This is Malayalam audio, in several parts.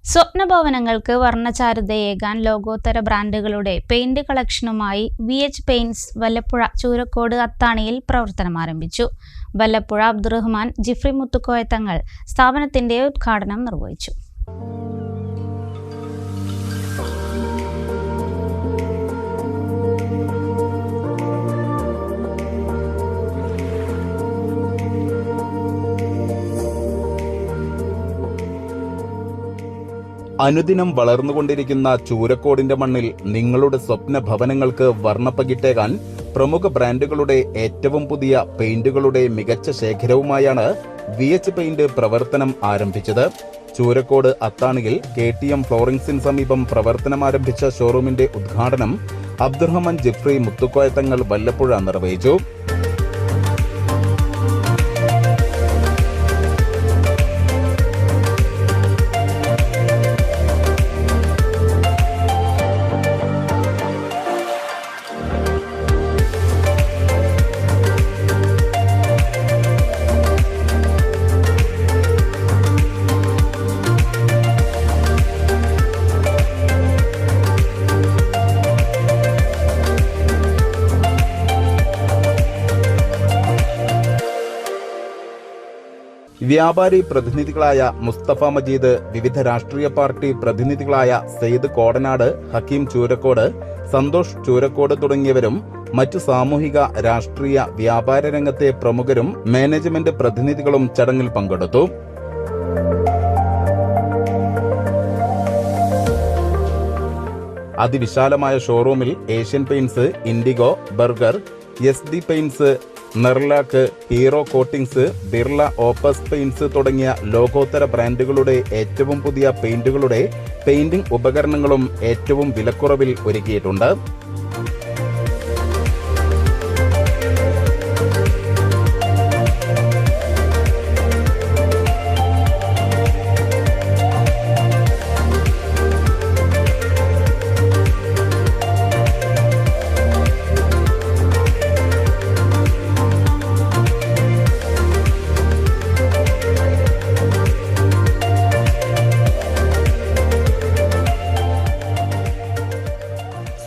സ്വപ്നഭവനങ്ങൾക്ക് വർണ്ണചാരുതയേകാൻ ലോകോത്തര ബ്രാൻഡുകളുടെ പെയിന്റ് കളക്ഷനുമായി VH പെയിന്റ്സ് വല്ലപ്പുഴ ചൂരക്കോട് അത്താണിയിൽ പ്രവർത്തനം ആരംഭിച്ചു. വല്ലപ്പുഴ അബ്ദുറഹ്മാൻ ജിഫ്രി മുത്തുക്കോയ തങ്ങൾ സ്ഥാപനത്തിന്റെ ഉദ്ഘാടനം നിർവഹിച്ചു. അനുദിനം വളർന്നുകൊണ്ടിരിക്കുന്ന ചൂരക്കോടിന്റെ മണ്ണിൽ നിങ്ങളുടെ സ്വപ്ന ഭവനങ്ങൾക്ക് വർണ്ണപ്പകിട്ടേകാൻ പ്രമുഖ ബ്രാൻഡുകളുടെ ഏറ്റവും പുതിയ പെയിന്റുകളുടെ മികച്ച ശേഖരവുമായാണ് VH പെയിന്റ് പ്രവർത്തനം ആരംഭിച്ചത്. ചൂരക്കോട് അത്താണിയിൽ KTM ഫ്ലോറിംഗ്സിന് സമീപം പ്രവർത്തനം ആരംഭിച്ച ഷോറൂമിന്റെ ഉദ്ഘാടനം അബ്ദുറഹ്മാൻ ജിഫ്രി മുത്തുക്കോയ തങ്ങൾ വല്ലപ്പുഴ നിർവഹിച്ചു. വ്യാപാരി പ്രതിനിധികളായ മുസ്തഫ മജീദ്, വിവിധ രാഷ്ട്രീയ പാർട്ടി പ്രതിനിധികളായ സെയ്ദ് കോടനാട്, ഹക്കീം ചൂരക്കോട്, സന്തോഷ് ചൂരക്കോട് തുടങ്ങിയവരും മറ്റു സാമൂഹിക രാഷ്ട്രീയ വ്യാപാര രംഗത്തെ പ്രമുഖരും മാനേജ്മെന്റ് പ്രതിനിധികളും ചടങ്ങിൽ പങ്കെടുത്തു. അതിവിശാലമായ ഷോറൂമിൽ Asian Paints, Indigo, Berger, SD Paints, Nerolac, Hero Coatings, Birla Opus Paints തുടങ്ങിയ ലോകോത്തര ബ്രാൻഡുകളുടെ ഏറ്റവും പുതിയ പെയിന്റുകളുടെ പെയിന്റിംഗ് ഉപകരണങ്ങളും ഏറ്റവും വിലക്കുറവിൽ ഒരുക്കിയിട്ടുണ്ട്.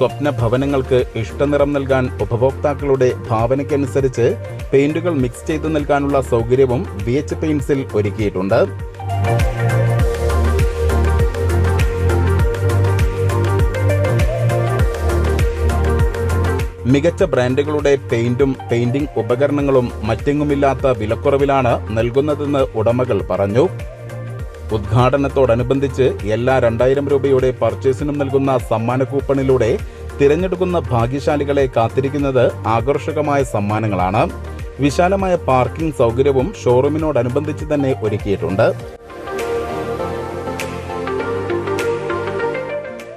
സ്വപ്ന ഭവനങ്ങൾക്ക് ഇഷ്ടനിറം നൽകാൻ ഉപഭോക്താക്കളുടെ ഭാവനയ്ക്കനുസരിച്ച് പെയിന്റുകൾ മിക്സ് ചെയ്തു നൽകാനുള്ള സൗകര്യവും VH പെയിന്റ്സിൽ ഒരുക്കിയിട്ടുണ്ട്. മികച്ച ബ്രാൻഡുകളുടെ പെയിന്റും പെയിന്റിംഗ് ഉപകരണങ്ങളും മറ്റെങ്ങുമില്ലാത്ത വിലക്കുറവിലാണ് നൽകുന്നതെന്ന് ഉടമകൾ പറഞ്ഞു. ഉദ്ഘാടനത്തോടനുബന്ധിച്ച് എല്ലാ 2000 രൂപയുടെ പർച്ചേസിനും നൽകുന്ന സമ്മാന കൂപ്പണിലൂടെ തിരഞ്ഞെടുക്കുന്ന ഭാഗ്യശാലികളെ കാത്തിരിക്കുന്നത് ആകർഷകമായ സമ്മാനങ്ങളാണ്. വിശാലമായ പാർക്കിംഗ് സൗകര്യവും ഷോറൂമിനോടനുബന്ധിച്ച് തന്നെ ഒരുക്കിയിട്ടുണ്ട്.